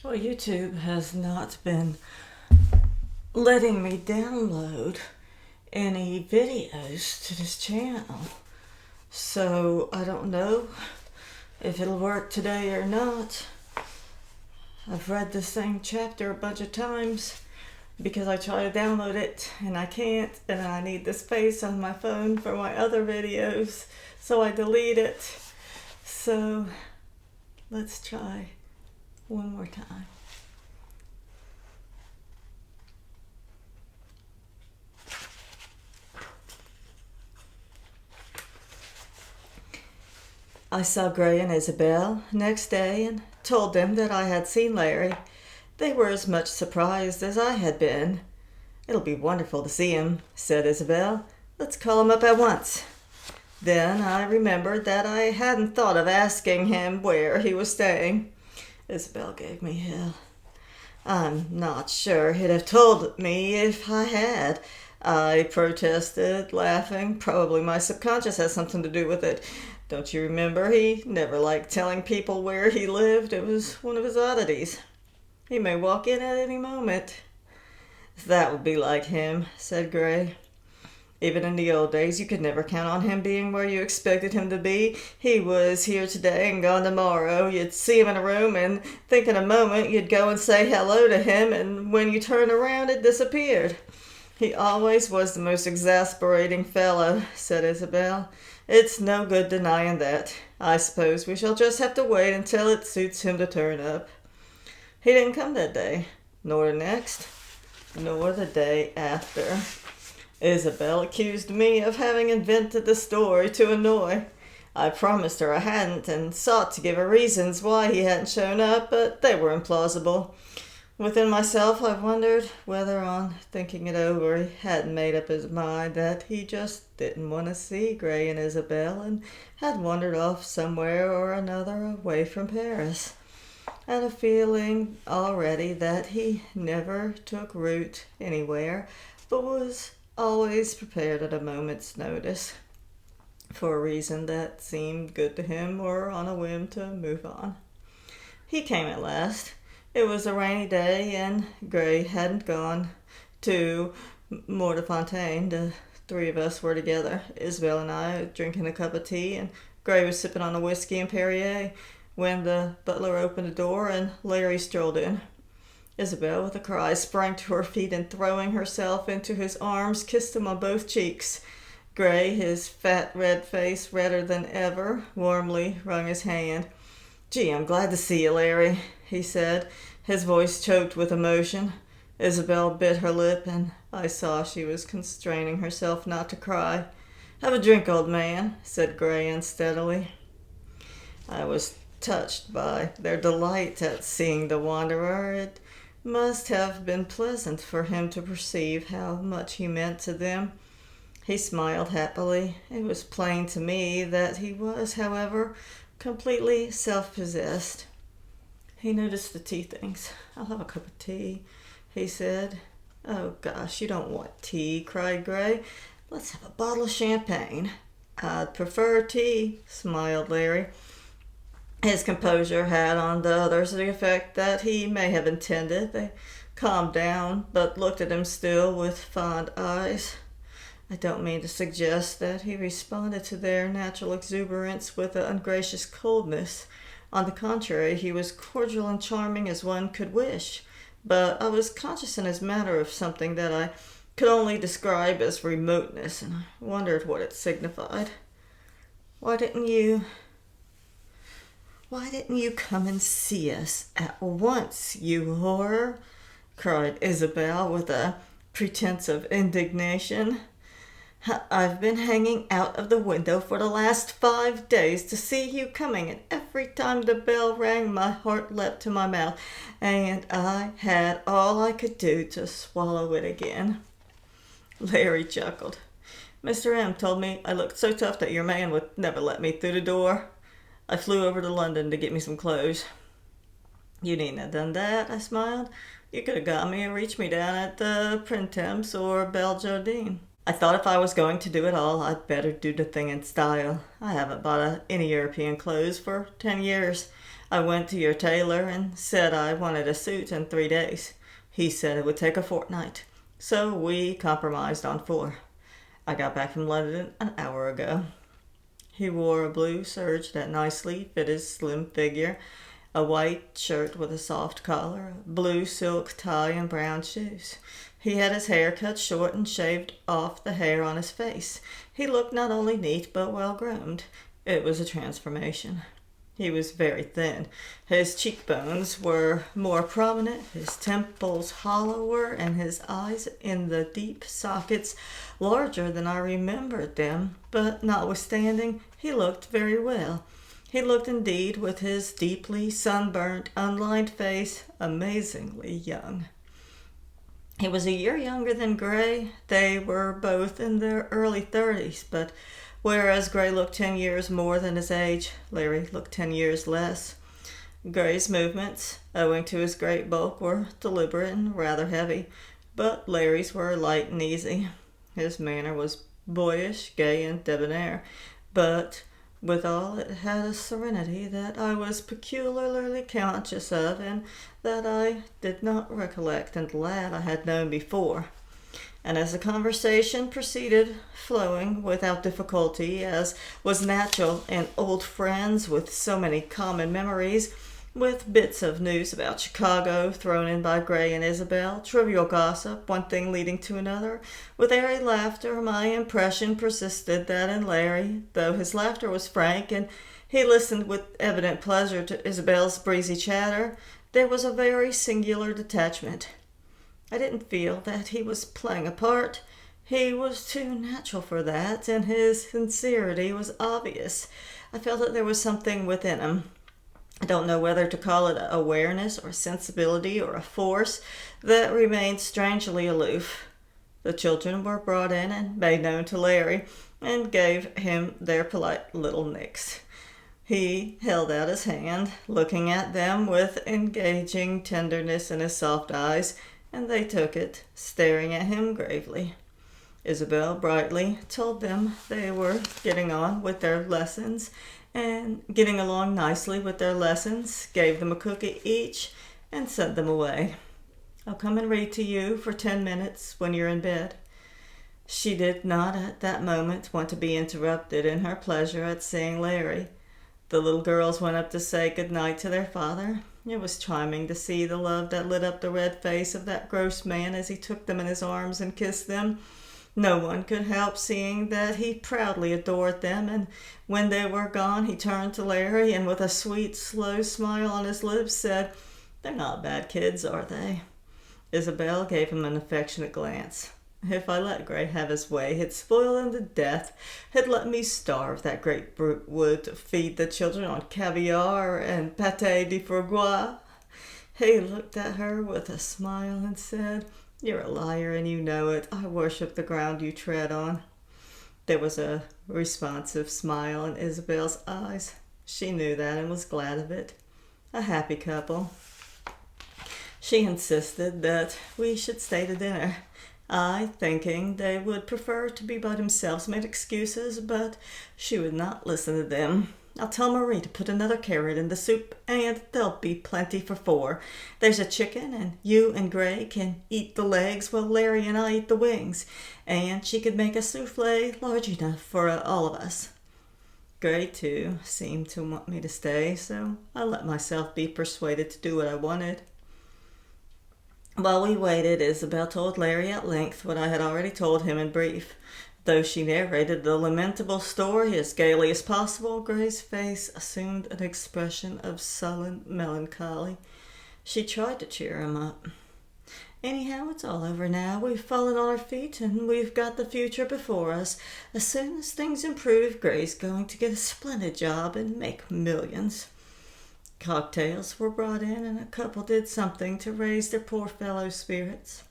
Well, YouTube has not been letting me download any videos to this channel. So I don't know if it'll work today or not. I've read the same chapter a bunch of times because I try to download it and I can't, and I need the space on my phone for my other videos, so I delete it. So let's try one more time. I saw Gray and Isabel next day and told them that I had seen Larry. They were as much surprised as I had been. "It'll be wonderful to see him," said Isabel. "Let's call him up at once." Then I remembered that I hadn't thought of asking him where he was staying. Isabel gave me hell. "I'm not sure he'd have told me if I had," I protested, laughing. "Probably my subconscious has something to do with it. Don't you remember? He never liked telling people where he lived. It was one of his oddities. He may walk in at any moment." "That would be like him," said Gray. "Even in the old days, you could never count on him being where you expected him to be. He was here today and gone tomorrow. You'd see him in a room and think in a moment you'd go and say hello to him, and when you turned around, it disappeared." "He always was the most exasperating fellow," said Isabel. "It's no good denying that. I suppose we shall just have to wait until it suits him to turn up." He didn't come that day, nor the next, nor the day after. Isabel accused me of having invented the story to annoy. I promised her I hadn't, and sought to give her reasons why he hadn't shown up, but they were implausible. Within myself, I wondered whether, on thinking it over, he hadn't made up his mind that he just didn't want to see Gray and Isabel and had wandered off somewhere or another away from Paris. I had a feeling already that he never took root anywhere, but was always prepared at a moment's notice for a reason that seemed good to him or on a whim to move on. He came at last. It was a rainy day, and Gray hadn't gone to Mortefontaine. The three of us were together, Isabel and I, drinking a cup of tea, and Gray was sipping on a whiskey and Perrier, when the butler opened the door and Larry strolled in. Isabel, with a cry, sprang to her feet and, throwing herself into his arms, kissed him on both cheeks. Gray, his fat red face redder than ever, warmly wrung his hand. "Gee, I'm glad to see you, Larry," he said, his voice choked with emotion. Isabel bit her lip, and I saw she was constraining herself not to cry. "Have a drink, old man," said Gray unsteadily. I was touched by their delight at seeing the wanderer. It must have been pleasant for him to perceive how much he meant to them. He smiled happily. It was plain to me that he was, however, completely self-possessed. He noticed the tea things. "I'll have a cup of tea," he said. "Oh, gosh, you don't want tea," cried Gray. "Let's have a bottle of champagne." "I'd prefer tea," smiled Larry. His composure had on the others the effect that he may have intended. They calmed down, but looked at him still with fond eyes. I don't mean to suggest that he responded to their natural exuberance with an ungracious coldness. On the contrary, he was cordial and charming as one could wish, but I was conscious in his manner of something that I could only describe as remoteness, and I wondered what it signified. Why didn't you come and see us at once, you horror?" cried Isabel with a pretense of indignation. "I've been hanging out of the window for the last 5 days to see you coming, and every time the bell rang my heart leapt to my mouth, and I had all I could do to swallow it again." Larry chuckled. "Mr. M told me I looked so tough that your man would never let me through the door. I flew over to London to get me some clothes." "You needn't have done that," I smiled. "You could have got me and reached me down at the Printemps or Belle Jardine. I thought if I was going to do it all, I'd better do the thing in style. I haven't bought any European clothes for 10 years. I went to your tailor and said I wanted a suit in 3 days. He said it would take a fortnight, so we compromised on 4. I got back from London an hour ago." He wore a blue serge that nicely fit his slim figure, a white shirt with a soft collar, a blue silk tie, and brown shoes. He had his hair cut short and shaved off the hair on his face. He looked not only neat but well groomed. It was a transformation. He was very thin. His cheekbones were more prominent, his temples hollower, and his eyes in the deep sockets larger than I remembered them. But notwithstanding, he looked very well. He looked indeed, with his deeply sunburnt, unlined face, amazingly young. He was a year younger than Gray. They were both in their early 30s, but whereas Gray looked 10 years more than his age, Larry looked 10 years less. Gray's movements, owing to his great bulk, were deliberate and rather heavy, but Larry's were light and easy. His manner was boyish, gay, and debonair, but withal it had a serenity that I was peculiarly conscious of, and that I did not recollect in the lad I had known before. And as the conversation proceeded, flowing without difficulty, as was natural in old friends with so many common memories, with bits of news about Chicago thrown in by Gray and Isabel, trivial gossip, one thing leading to another, with airy laughter, my impression persisted that in Larry, though his laughter was frank and he listened with evident pleasure to Isabel's breezy chatter, there was a very singular detachment. I didn't feel that he was playing a part. He was too natural for that, and his sincerity was obvious. I felt that there was something within him. I don't know whether to call it awareness or sensibility or a force that remained strangely aloof. The children were brought in and made known to Larry, and gave him their polite little nicks. He held out his hand, looking at them with engaging tenderness in his soft eyes, and they took it, staring at him gravely. Isabel brightly told them they were getting on with their lessons, and getting along nicely with their lessons, gave them a cookie each, and sent them away. "I'll come and read to you for 10 minutes when you're in bed." She did not at that moment want to be interrupted in her pleasure at seeing Larry. The little girls went up to say good night to their father. It was charming to see the love that lit up the red face of that gross man as he took them in his arms and kissed them. No one could help seeing that he proudly adored them, and when they were gone he turned to Larry and with a sweet, slow smile on his lips said, "They're not bad kids, are they?" Isabel gave him an affectionate glance. "If I let Gray have his way, he'd spoil them to death. He'd let me starve, that great brute would, to feed the children on caviar and pâté de fourgois." He looked at her with a smile and said, "You're a liar and you know it. I worship the ground you tread on." There was a responsive smile in Isabel's eyes. She knew that and was glad of it. A happy couple. She insisted that we should stay to dinner. I, thinking they would prefer to be by themselves, made excuses, but she would not listen to them. "I'll tell Marie to put another carrot in the soup, and there'll be plenty for 4. There's a chicken, and you and Gray can eat the legs while Larry and I eat the wings, and she could make a souffle large enough for all of us." Gray, too, seemed to want me to stay, so I let myself be persuaded to do what I wanted. While we waited, Isabel told Larry at length what I had already told him in brief. Though she narrated the lamentable story as gaily as possible, Gray's face assumed an expression of sullen melancholy. She tried to cheer him up. "Anyhow, it's all over now. We've fallen on our feet, and we've got the future before us. As soon as things improve, Gray's going to get a splendid job and make millions." Cocktails were brought in, and a couple did something to raise their poor fellow's spirits.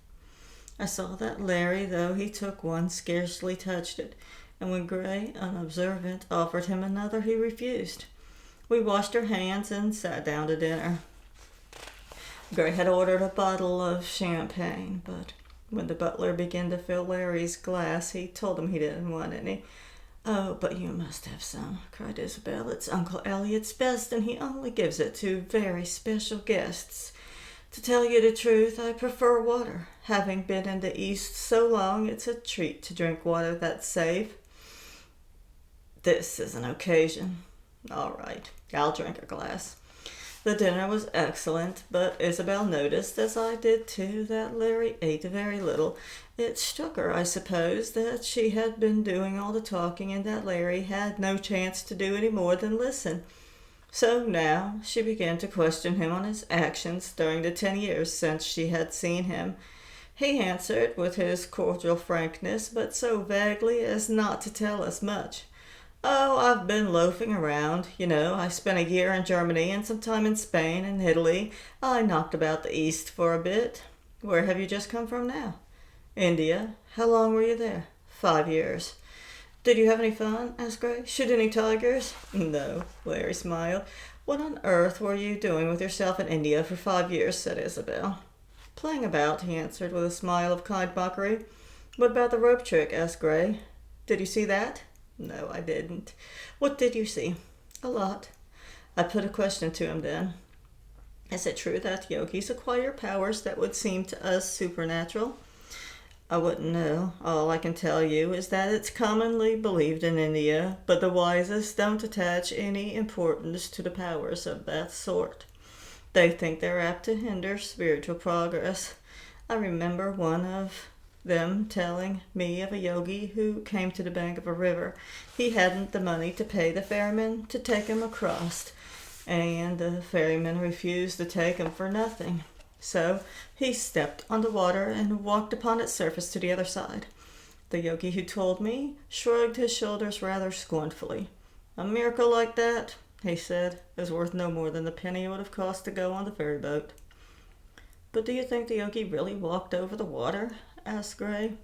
I saw that Larry, though he took one, scarcely touched it, and when Gray, unobservant, offered him another, he refused. We washed our hands and sat down to dinner. Gray had ordered a bottle of champagne, but when the butler began to fill Larry's glass, he told him he didn't want any. Oh, but you must have some, cried Isabel. It's Uncle Elliot's best, and he only gives it to very special guests. To tell you the truth, I prefer water. Having been in the East so long, it's a treat to drink water that's safe. This is an occasion. All right, I'll drink a glass. The dinner was excellent, but Isabel noticed, as I did too, that Larry ate very little. It struck her, I suppose, that she had been doing all the talking and that Larry had no chance to do any more than listen. So now she began to question him on his actions during the 10 years since she had seen him. He answered with his cordial frankness, but so vaguely as not to tell us much. Oh, I've been loafing around. You know, I spent a year in Germany and some time in Spain and Italy. I knocked about the East for a bit. Where have you just come from now? India. How long were you there? 5 years. Did you have any fun? Asked Gray. Shoot any tigers? No, Larry smiled. What on earth were you doing with yourself in India for 5 years? Said Isabel. Playing about, he answered with a smile of kind mockery. What about the rope trick? Asked Gray. Did you see that? No, I didn't. What did you see? A lot. I put a question to him then. Is it true that yogis acquire powers that would seem to us supernatural? I wouldn't know. All I can tell you is that it's commonly believed in India, but the wisest don't attach any importance to the powers of that sort. They think they're apt to hinder spiritual progress. I remember one of them telling me of a yogi who came to the bank of a river. He hadn't the money to pay the ferryman to take him across, and the ferryman refused to take him for nothing. So he stepped on the water and walked upon its surface to the other side. The yogi who told me shrugged his shoulders rather scornfully. A miracle like that, he said, is worth no more than the penny it would have cost to go on the ferry boat. But do you think the yogi really walked over the water? Asked Gray.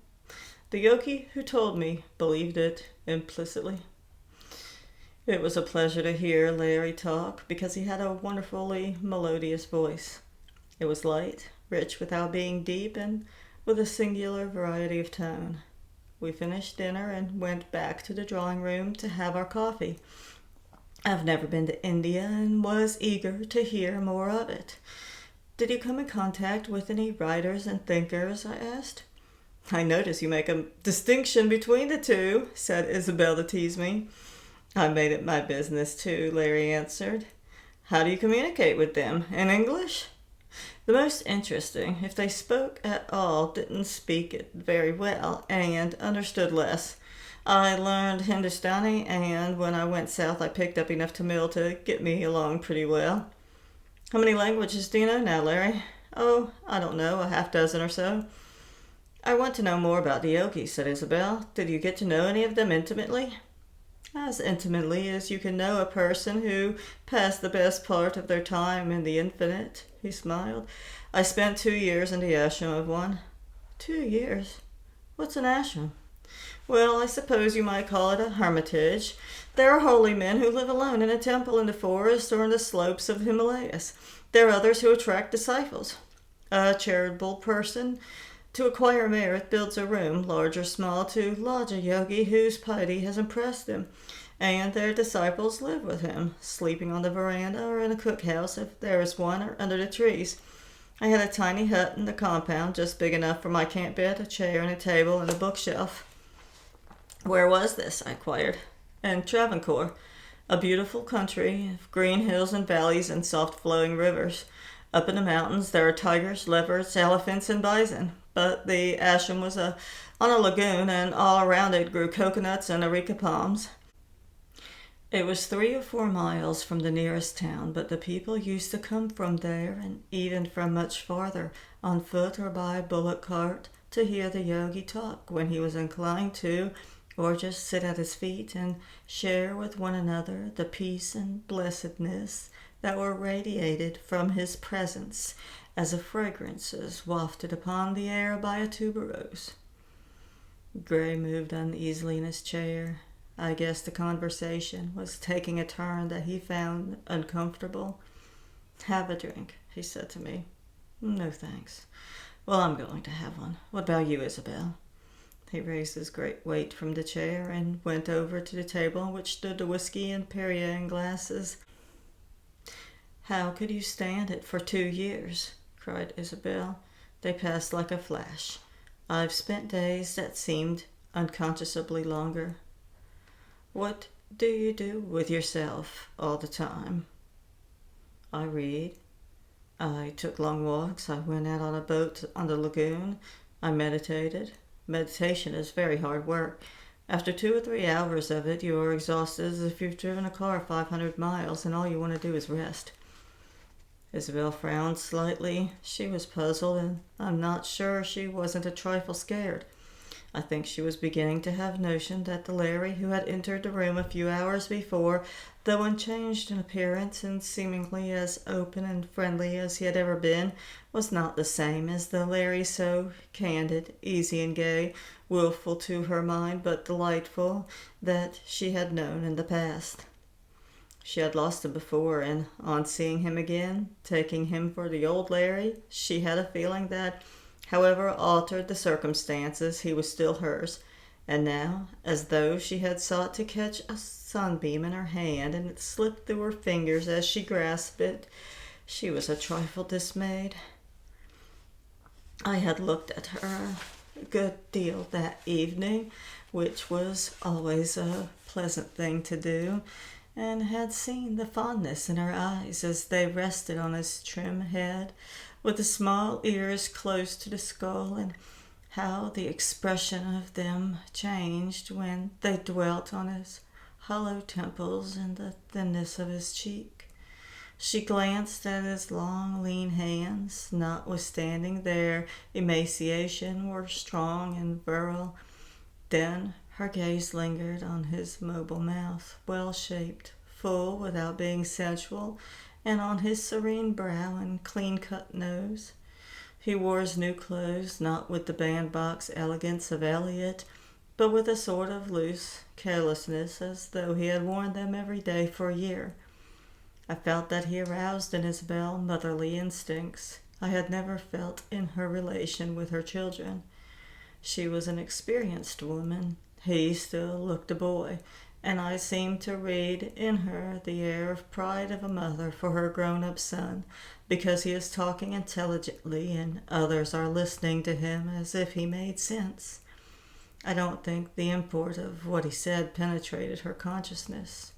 The yogi who told me believed it implicitly. It was a pleasure to hear Larry talk because he had a wonderfully melodious voice. It was light, rich without being deep, and with a singular variety of tone. We finished dinner and went back to the drawing room to have our coffee. I've never been to India and was eager to hear more of it. Did you come in contact with any writers and thinkers? I asked. I notice you make a distinction between the two, said Isabel to tease me. I made it my business too, Larry answered. How do you communicate with them? In English? The most interesting, if they spoke at all, didn't speak it very well and understood less. I learned Hindustani, and when I went south I picked up enough Tamil to get me along pretty well. How many languages do you know now, Larry? Oh, I don't know, a half-dozen or so. I want to know more about the yogis, said Isabel. Did you get to know any of them intimately? As intimately as you can know a person who passed the best part of their time in the infinite, he smiled. I spent 2 years in the ashram of one. 2 years? What's an ashram? Well, I suppose you might call it a hermitage. There are holy men who live alone in a temple in the forest or in the slopes of Himalayas. There are others who attract disciples. A charitable person, to acquire merit, builds a room, large or small, to lodge a yogi whose piety has impressed him, and their disciples live with him, sleeping on the veranda or in a cookhouse if there is one, or under the trees. I had a tiny hut in the compound, just big enough for my camp bed, a chair and a table and a bookshelf. Where was this? I inquired. In Travancore, a beautiful country of green hills and valleys and soft flowing rivers. Up in the mountains there are tigers, leopards, elephants, and bison. But the ashram was on a lagoon, and all around it grew coconuts and areca palms. It was 3 or 4 miles from the nearest town, but the people used to come from there, and even from much farther, on foot or by bullock cart, to hear the yogi talk when he was inclined to, or just sit at his feet and share with one another the peace and blessedness that were radiated from his presence as a fragrance is wafted upon the air by a tuberose. Gray moved uneasily in his chair. I guess the conversation was taking a turn that he found uncomfortable. Have a drink, he said to me. No, thanks. Well, I'm going to have one. What about you, Isabel? He raised his great weight from the chair and went over to the table on which stood the whiskey and Perrier in glasses. "How could you stand it for 2 years?" cried Isabel. They passed like a flash. I've spent days that seemed unconscionably longer. "What do you do with yourself all the time?" "I read. I took long walks. I went out on a boat on the lagoon. I meditated. Meditation is very hard work. After 2 or 3 hours of it, you are exhausted as if you've driven a car 500 miles and all you want to do is rest." Isabel frowned slightly. She was puzzled, and I'm not sure she wasn't a trifle scared. I think she was beginning to have notion that the Larry who had entered the room a few hours before, though unchanged in appearance and seemingly as open and friendly as he had ever been, was not the same as the Larry so candid, easy and gay, willful to her mind, but delightful, that she had known in the past. She had lost him before, and on seeing him again, taking him for the old Larry, she had a feeling that, however altered the circumstances, he was still hers. And now, as though she had sought to catch a sunbeam in her hand, and it slipped through her fingers as she grasped it, she was a trifle dismayed. I had looked at her a good deal that evening, which was always a pleasant thing to do, and had seen the fondness in her eyes as they rested on his trim head, with the small ears close to the skull, and how the expression of them changed when they dwelt on his hollow temples and the thinness of his cheek. She glanced at his long, lean hands, notwithstanding their emaciation, were strong and virile. Then her gaze lingered on his mobile mouth, well-shaped, full without being sensual, and on his serene brow and clean-cut nose. He wore his new clothes, not with the bandbox elegance of Elliot, but with a sort of loose carelessness, as though he had worn them every day for a year. I felt that he aroused in Isabel motherly instincts I had never felt in her relation with her children. She was an experienced woman. He still looked a boy, and I seemed to read in her the air of pride of a mother for her grown-up son, because he is talking intelligently and others are listening to him as if he made sense. I don't think the import of what he said penetrated her consciousness,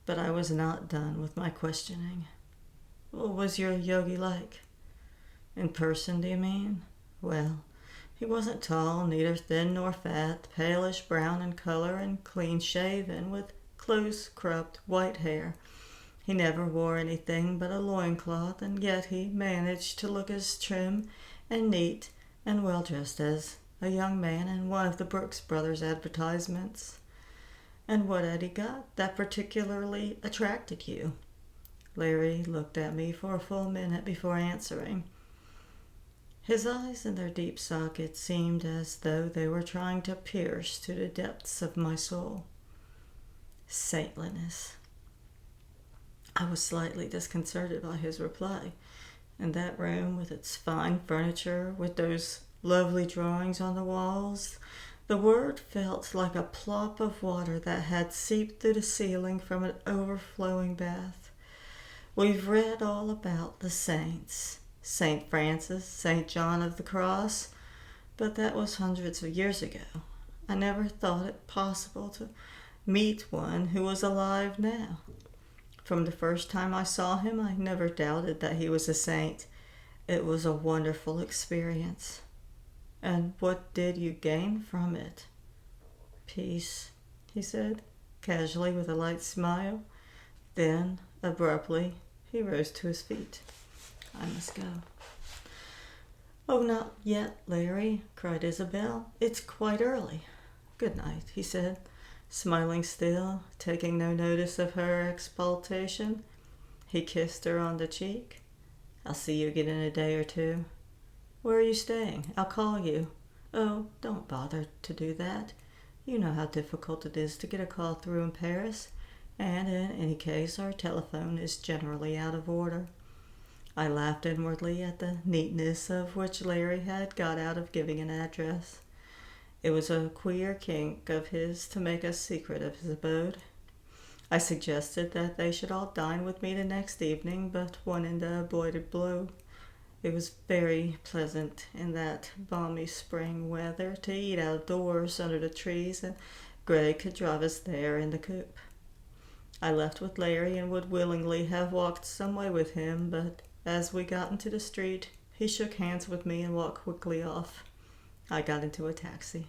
but I was not done with my questioning. "What was your yogi like?" "In person, do you mean?" "Well, he wasn't tall, neither thin nor fat, palish brown in color and clean-shaven, with close-cropped white hair. He never wore anything but a loincloth, and yet he managed to look as trim and neat and well-dressed as a young man in one of the Brooks Brothers advertisements." "And what had he got that particularly attracted you?" Larry looked at me for a full minute before answering. His eyes in their deep sockets seemed as though they were trying to pierce to the depths of my soul. Saintliness. I was slightly disconcerted by his reply. In that room, with its fine furniture, with those lovely drawings on the walls, the word felt like a plop of water that had seeped through the ceiling from an overflowing bath. We've read all about the saints. St. Francis, St. John of the Cross, but that was hundreds of years ago. I never thought it possible to meet one who was alive now. From the first time I saw him, I never doubted that he was a saint. It was a wonderful experience. "And what did you gain from it?" "Peace," he said, casually, with a light smile. Then, abruptly, he rose to his feet. "I must go." "Oh, not yet, Larry," cried Isabel. "It's quite early." "Good night," he said, smiling still, taking no notice of her exultation. He kissed her on the cheek. "I'll see you again in a day or two." "Where are you staying? I'll call you." "Oh, don't bother to do that. You know how difficult it is to get a call through in Paris, and in any case our telephone is generally out of order." I laughed inwardly at the neatness of which Larry had got out of giving an address. It was a queer kink of his to make a secret of his abode. I suggested that they should all dine with me the next evening, but one in the avoided blow. It was very pleasant in that balmy spring weather to eat outdoors under the trees, and Gray could drive us there in the coupe. I left with Larry and would willingly have walked some way with him, but as we got into the street, he shook hands with me and walked quickly off. I got into a taxi.